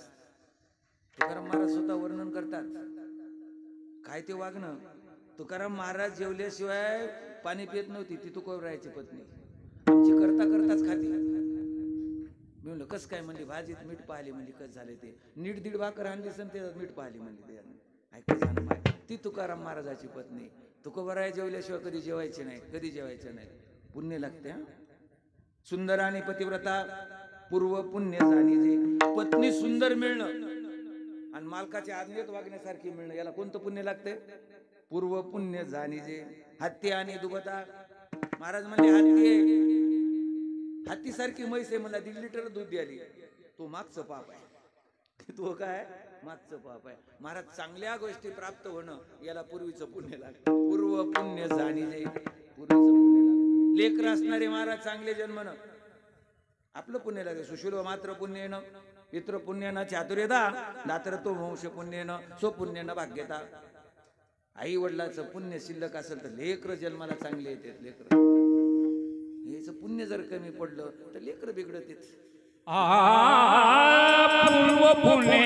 तुकाराम महाराज स्वतः वर्णन करतात काय ते वागणं. तुकाराम महाराज जेवल्याशिवाय पाणी पित नव्हती ती तुकोबरायाची पत्नी. आमची करता करताच खाती. मी म्हणलं कस काय म्हणली, भाजीत मीठ पाहिली म्हणली, कस झाले ते नीट दीड भाकर आणली सण त्याच्यात मीठ पाहिली म्हणली. ऐकायचं ना, ती तुकाराम महाराजाची पत्नी. तुकोबराया जेवल्याशिवाय कधी जेवायचे नाही, कधी जेवायचं नाही. पुण्य लागते. सुंदर आणि पतिव्रता पूर्व पुण्य जाणी जे. पत्नी सुंदर मिळणं आणि मालकाच्या आज्ञेत वागण्यासारखी मिळणं, याला कोणतं पुण्य लागते? पूर्व पुण्य जाणी जे. हत्ती आणि दुभता. महाराज म्हणले हत्ती हत्ती सारखी म्हैस आहे, मला 1.5 लिटर दूध द्याली, तो मागचं पाप आहे. तो काय मागचं पाप आहे. महाराज चांगल्या गोष्टी प्राप्त होणं याला पूर्वीचं पुण्य लागतं. पूर्व पुण्य जाणी जे. पूर्वीचं पुण्य लागतं. लेकर असणारे महाराज चांगले जन्मनं आपलं पुण्य लागतं. सुशील मात्र पुण्येनं पितृ पुण्यनं चातुर्यदा दात्र तो वंश पुण्यनं स्वपुण्यनं भाग्यता. आई वडिलाचं पुण्य शिल्लक असेल तर लेकर जन्माला चांगले येतात. लेकर हेच पुण्य जर कमी पडलं तर लेकर बिघडत. पूर्व पुणे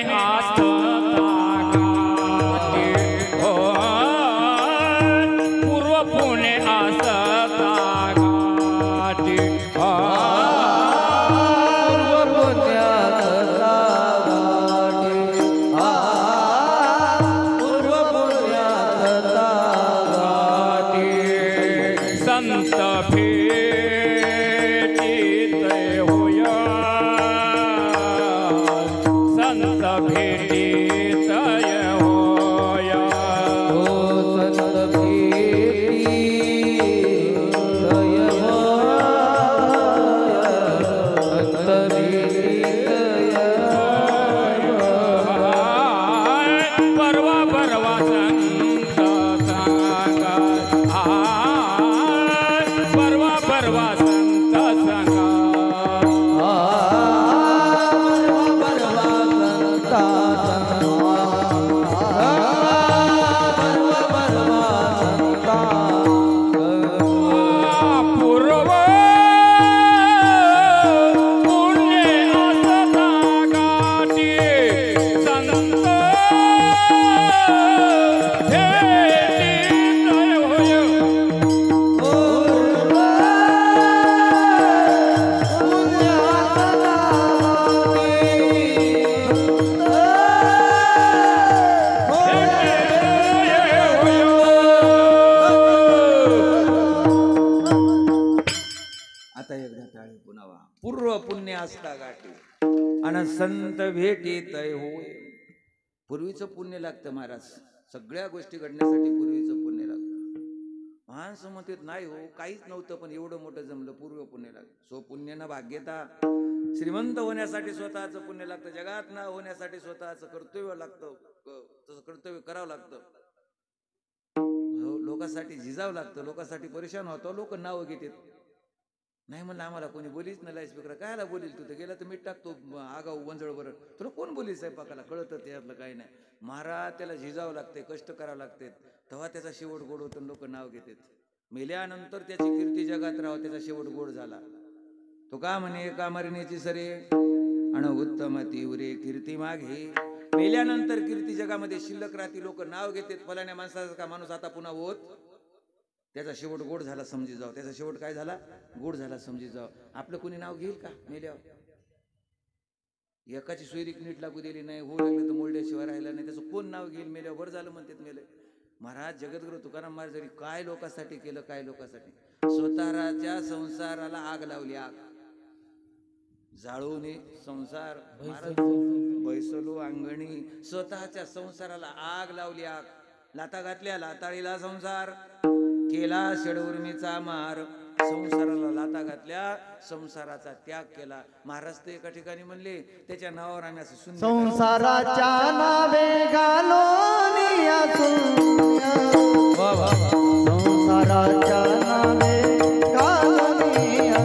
पूर्व पुणे संत पूर्व पुण्य असता गाठी आणि संत भेटीत होय. पूर्वीचं पुण्य लागतं महाराज. सगळ्या गोष्टी घडण्यासाठी पूर्वीचं पुण्य लागतं. माणसं म्हणतात नाही हो काहीच नव्हतं पण एवढं मोठं जमलं, पूर्व पुण्य लागतं. स्वपुण्यानं भाग्यता. श्रीमंत होण्यासाठी स्वतःचं पुण्य लागतं. जगात ना होण्यासाठी स्वतःचं कर्तव्य लागतं. तसं कर्तव्य करावं लागतं. लोकांसाठी झिजावं लागतं. लोकांसाठी परेशान होतं. लोक नावं घेतात. नाही म्हणलं आम्हाला कोणी बोलीच नाही लाईस्पीकर. कायला बोलील तू? तर गेला तर मीठ टाकतो आगाऊ वंजळ बरं. तुला कोण बोलील स्वयंपाकाला? कळतं त्यातलं काही नाही. महाराज त्याला झिजावं लागते, कष्ट करावं लागते, तेव्हा त्याचा शेवट गोड होतो. लोक नाव घेतात. मेल्यानंतर त्याची कीर्ती जगात राहावं, त्याचा शेवट गोड झाला. तो का म्हणे का मरणेची सरे अण उत्तम तीव्रे कीर्ती मागे. मेल्यानंतर कीर्ती जगामध्ये शिल्लक राहती. लोक नाव घेतात. फलाण्या माणसाचा का माणूस आता पुन्हा होत, त्याचा शेवट गोड झाला समजी जाव. त्याचा शेवट काय झाला? गोड झाला समजी जाव. आपलं कोणी नाव घेईल का मेल्यावर? एकाची सोयरीक नीट लागू दिली नाही, होऊ लागलं तर मोलड्याशिवाय राहिला नाही, त्याचं कोण नाव घेईल? मेल्यावर बरं झालं म्हणतात मेले. महाराज जगद्गुरु तुकाराम महाराज काय लोकांसाठी केलं, काय लोकांसाठी. स्वतःच्या संसाराला आग लावली. आग जाळून संसार बैसलो अंगणी. स्वतःच्या संसाराला आग लावली. आग लाता घातल्या लाताळीला संसार केला. षडउर्मीचा मार. संसाराला लाता घातल्या, संसाराचा त्याग केला. महाराज ते एका ठिकाणी म्हणले त्याच्या नावावर आम्ही असं सुंदर संसाराच्या नावे घालोनिया संसाराच्या नावे घालोनिया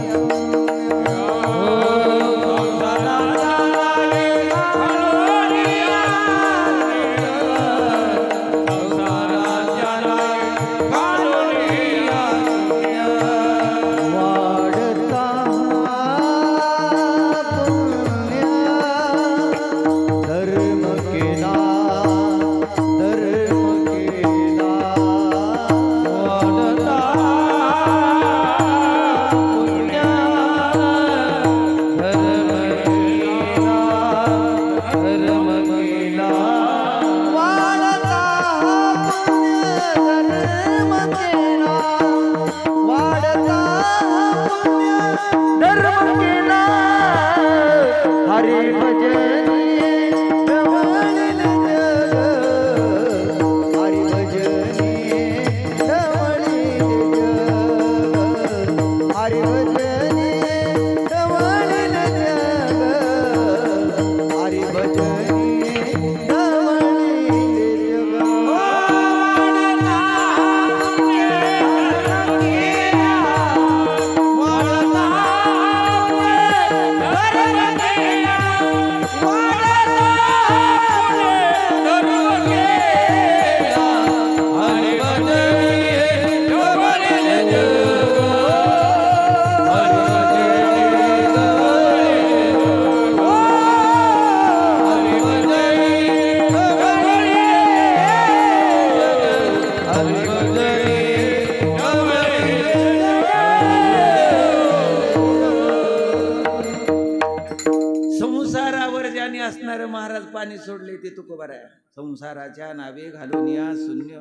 तुकोबाराया संसाराच्या नावे घालून या शून्य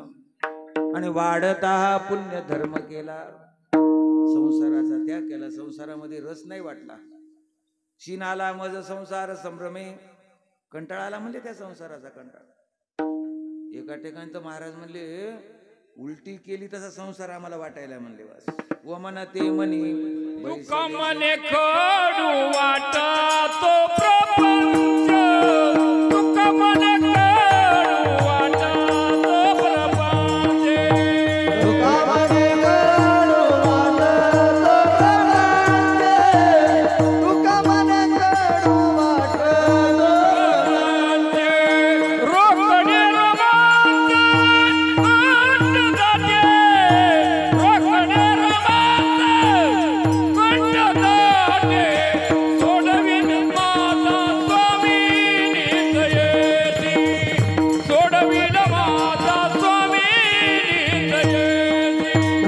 आणि वाढता हा पुण्य धर्म केला. संसाराचा त्याग केला, संसारामध्ये रस नाही वाटला. शिनाला मज संसार संभ्रमे, कंटाळा आला म्हणले त्या संसाराचा कंटाळा. एका ठिकाणी तर महाराज म्हणले उलटी केली तसा संसार आम्हाला वाटायला म्हणले. बस व मन ते मनी तुका मने कडू वाटतो प्रपंच, तुका मने कडू वाटतो प्रपंच. तुका मने कडू वाटतो प्रपंच, तुका मने कडू वाटतो प्रपंच. रोकडे रमाते कंठ जाते, रोकडे रमाते कंठ जाते. सोडवीन माझा स्वामी निजयेती, सोडवीन माझा स्वामी निजयेती.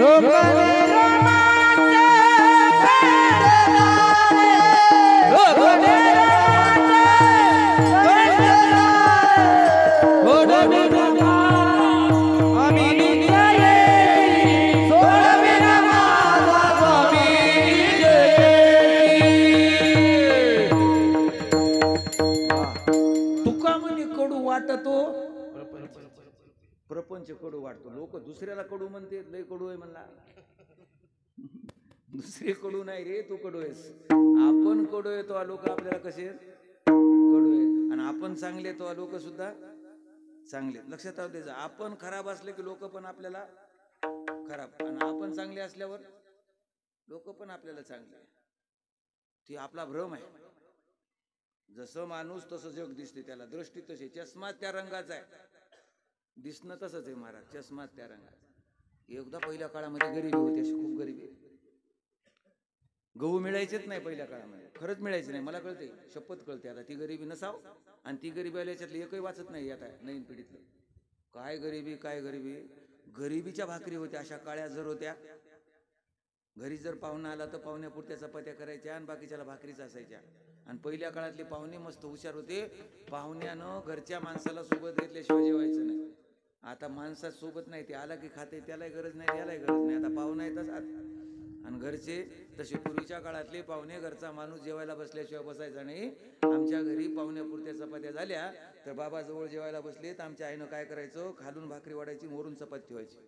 रोकणे रमाचे कंठदारे, रोकणे रमाचे कंठदारे. आम्ही निजयेती, सोडविन माझा स्वामी निजयेती. तुका म्हणे कडू वाटतो प्रपंच कडू वाटतो. लोक दुसऱ्याला कडू म्हणते, लय कडू आहे म्हणला. दुसरे कडू नाही रे, तू कडू आहेस. आपण कडू आहे तो लोक आपल्याला कसे कडू आहे, आणि आपण चांगले तो लोक सुद्धा चांगले. लक्षात राहू द्यायचं, आपण खराब असले की लोक पण आपल्याला खराब, आणि आपण चांगले असल्यावर लोक पण आपल्याला चांगले. ती आपला भ्रम आहे. जसं माणूस तसं जग दिसते, त्याला दृष्टी तशी. चष्मा त्या रंगाचा आहे, दिसणं तसंच आहे महाराज, चष्मा त्या रंगाचा. एकदा पहिल्या काळामध्ये गरिबी होती, अशी खूप गरिबी. गहू मिळायचेच नाही पहिल्या काळामध्ये, खरंच मिळायचे नाही. मला कळते, शपथ कळते. आता ती गरिबी नसाव, आणि ती गरिबी आल्या याच्यातली एकही वाचत नाही आता नवीन पिढीतलं. काय गरिबी, काय गरिबी. गरिबीच्या भाकरी होत्या, अशा काळ्या जर होत्या. घरी जर पाहुणा आला तर पाहुण्यापुरत्या चपात्या करायच्या आणि बाकीच्याला भाकरीच असायच्या. आणि पहिल्या काळातले पाहुणे मस्त हुशार होते. पाहुण्यानं घरच्या माणसाला सोबत घेतल्याशिवाय जेवायचं नाही. आता माणसात सोबत नाही, ते आला की खाते, त्यालाही गरज नाही, यालाही गरज नाही. आता पाहुणा येतच आत. आणि घरचे तसे पूर्वीच्या काळातले पाहुणे, घरचा माणूस जेवायला बसल्याशिवाय बसायचा नाही. आमच्या घरी पाहुण्यापुरत्या चपात्या झाल्या तर बाबा जवळ जेवायला बसले तर आमच्या आईनं काय करायचं, खालून भाकरी वाढायची, वरून चपाती ठेवायची.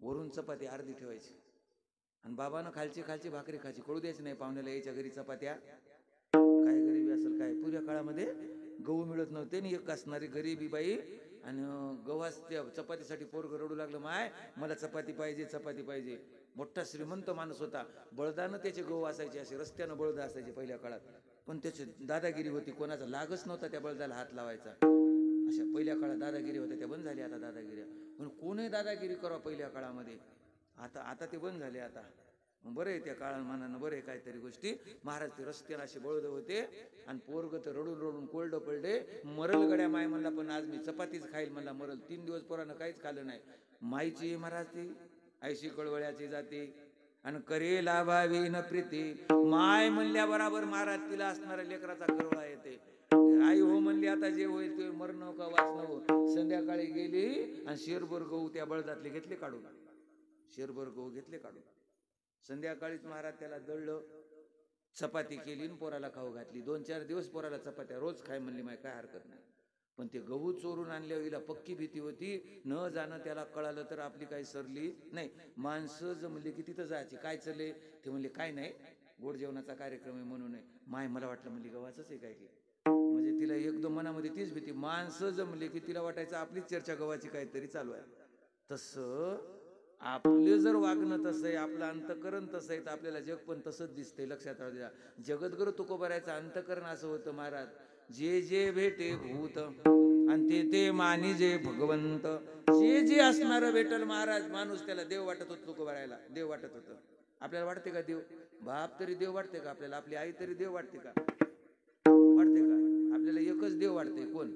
वरून चपाती अर्धी ठेवायची, आणि बाबानं खालची खालची भाकरी खायची. कळू द्यायची नाही पाहुण्याला यायच्या घरी चपात्या. काय गरिबी असेल काय. पूर्वीच्या काळामध्ये गहू मिळत नव्हते, आणि एक असणारी गरिबी बाई, आणि गव्हास त्या चपातीसाठी पोरगं रडू लागलं, माय मला चपाती पाहिजे, चपाती पाहिजे. मोठा श्रीमंत माणूस होता, बळदानं त्याचे गहू असायचे, असे रस्त्यानं बळद असायचे पहिल्या काळात. पण त्याची दादागिरी होती, कोणाचा लागच नव्हता त्या बळदाला हात लावायचा. अशा पहिल्या काळात दादागिरी होत्या, त्या बंद झाल्या आता दादागिऱ्या. पण कोणही दादागिरी करावं पहिल्या काळामध्ये. आता ते बंद झाले. आता बरं आहे, त्या काळामानानं बरं आहे काहीतरी गोष्टी. महाराज ते रस्त्याला असे बळद होते, आणि पोरग तर रडून रडून कोरडं पडले. मरल गड्या माय म्हणला, पण आज मी चपातीच खाईल म्हणला. मरल. 3 दिवस पोरानं काहीच खाल्लं नाही. माईची महाराज ती ऐशी कळवळ्याची जाते, आणि करे लाभावी न प्रीती. माय म्हणल्या बराबर महाराज तिला असणाऱ्या लेकराचा कळवळा येते. आई हो म्हणली, आता जे होईल ते मरण का वाचणं हो. संध्याकाळी गेली आणि शेरभर गहू त्या बळदातले घेतले काढून, शेरभर गहू घेतले काढून. संध्याकाळीच महाराज त्याला दळलं, चपाती केली, पोराला खाऊ घातली. 2-4 दिवस पोराला चपात्या रोज खाय म्हणली, माय काय हरकत नाही. पण ते गहू चोरून आणल्यावर हिला पक्की भीती होती, न जाणं त्याला कळालं तर आपली काही सरली नाही. माणसं जमली की तिथं जायची. काय चालले ते म्हणले, काय नाही, गोड जेवणाचा कार्यक्रम आहे म्हणून. माय मला वाटलं म्हणली गव्हाचंच आहे काय की. म्हणजे तिला एकदम मनामध्ये तीच भीती. माणसं जमले की तिला वाटायचं आपलीच चर्चा गव्हाची काहीतरी चालू आहे. तसं आपलं जर वागणं तसं आहे, आपलं अंतकरण तसं आहे, तर आपल्याला जग पण तसंच दिसतंय. लक्षात राहू द्या. जगद्गुरु तुकोबारायचं अंतकरण असं होतं महाराज, जे जे भेटे भूत आणि ते ते मानी जे भगवंत. जे जे असणारं भेटल महाराज, माणूस त्याला देव वाटत होत. तुकोबारायला देव वाटत होतं. आपल्याला वाटते का देव? बाप तरी देव वाटते का आपल्याला? आपली आई तरी देव वाटते का? वाटते का? आपल्याला एकच देव वाटते. कोण?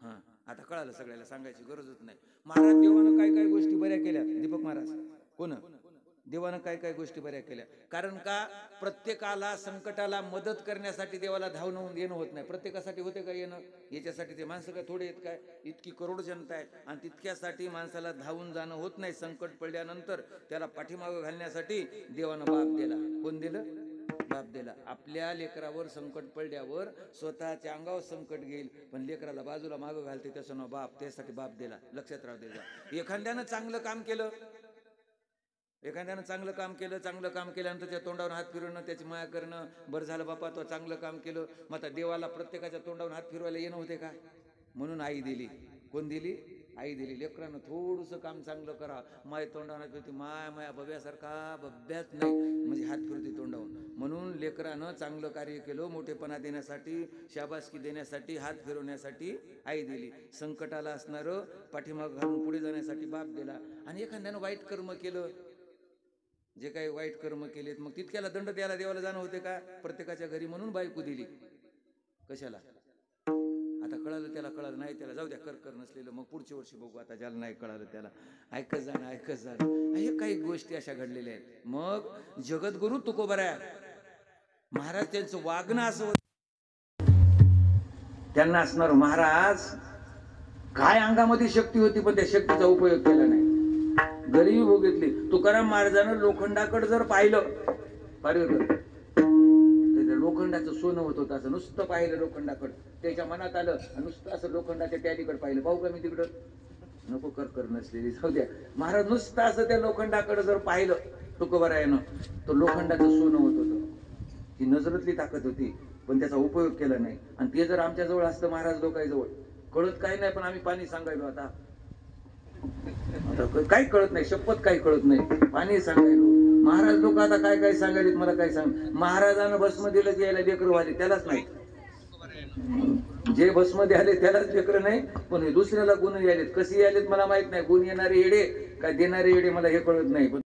हा, आता कळालं सगळ्याला, सांगायची गरजच नाही. महाराज देवानं काय काय गोष्टी बऱ्या केल्या. दीपक महाराज कोण? देवानं काय काय गोष्टी बऱ्या केल्या. कारण का प्रत्येकाला संकटाला मदत करण्यासाठी देवाला धावून येणं होत नाही. प्रत्येकासाठी होते का येणं? याच्यासाठी ते माणसं काय थोडे आहेत काय? इतकी करोड जनता आहे आणि तितक्यासाठी माणसाला धावून जाणं होत नाही. संकट पडल्यानंतर त्याला पाठीमागं घालण्यासाठी देवानं बाप दिला. कोण दिलं? बाप दिला. आपल्या लेकरावर संकट पडल्यावर स्वतःच्या अंगावर संकट घेईल, पण लेकराला बाजूला मागं घालते त्याचं नाव बाप. त्यासाठी बाप दिला. लक्षात राहू द्यायचा. एखाद्यानं चांगलं काम केलं, चांगलं काम केल्यानंतर त्या तोंडावर हात फिरवणं, त्याची माया करणं, बरं झालं बापा तो चांगलं काम केलं. मग आता देवाला प्रत्येकाच्या तोंडावर हात फिरवायला येणं होते का? म्हणून आई दिली. कोण दिली? आई दिली. लेकरानं थोडंसं काम चांगलं करा, माय तोंडावर हात फिरते, माया बब्यासारखा बब्याच नाही म्हणजे हात फिरते तोंडावर. म्हणून लेकरानं चांगलं कार्य केलं, मोठेपणा देण्यासाठी, शाबासकी देण्यासाठी, हात फिरवण्यासाठी आई दिली. संकटाला असणारं पाठीमाग घालून पुढे जाण्यासाठी बाप दिला. आणि एखाद्यानं वाईट कर्म केलं, जे काही वाईट कर्म केलेत, मग तितक्याला दंड द्यायला देवाला जाणं होते का? प्रत्येकाच्या घरी. म्हणून बायको दिली. कशाला? आता कळालं त्याला, कळालं नाही त्याला, जाऊ द्या, कर नसलेलं मग पुढच्या वर्षी बघू. आता ज्याला नाही कळालं त्याला ऐकत जाणं. हे काही गोष्टी अशा घडलेल्या आहेत. मग जगद्गुरु तुकोबरा महाराज त्यांचं वागणं असं होतं. त्यांना असणार महाराज काय अंगामध्ये शक्ती होती, पण त्या शक्तीचा उपयोग केला नाही. गरिबी भोगितली. तुकाराम महाराजांना लोखंडाकडे जर पाहिलं, लोखंडाचं सोनं होत होतं. असं नुसतं पाहिलं लोखंडाकडं, त्याच्या मनात आलं, नुसतं असं लोखंडाच्या टॅलीकडे पाहिलं, पाहू का मी तिकडं? नको, कर नसलेली, जाऊ द्या. महाराज नुसतं असं त्या लोखंडाकडे जर पाहिलं तुकोबरायानं, तर लोखंडाचं सोनं होत होतं. ही नजरेतली ताकद होती, पण त्याचा उपयोग केला नाही. आणि ते जर आमच्या जवळ असतं महाराज लोकांजवळ, कळत काही नाही, पण आम्ही पाणी सांगायलो. आता काही कळत नाही, शपथ काही कळत नाही, पाणी सांगायलो. महाराज लोक आता काय काय सांगायलेत मला काय सांग. महाराजानं भस्म दिलं की यायला लेकरं व्हाले, त्यालाच नाही. जे भस्मध्ये आले त्यालाच लेकरं नाही, पण हे दुसऱ्याला गुण यायलेत. कशी यायलेत मला माहित नाही. गुण येणारे येडे काय देणारे येडे मला हे कळत नाही.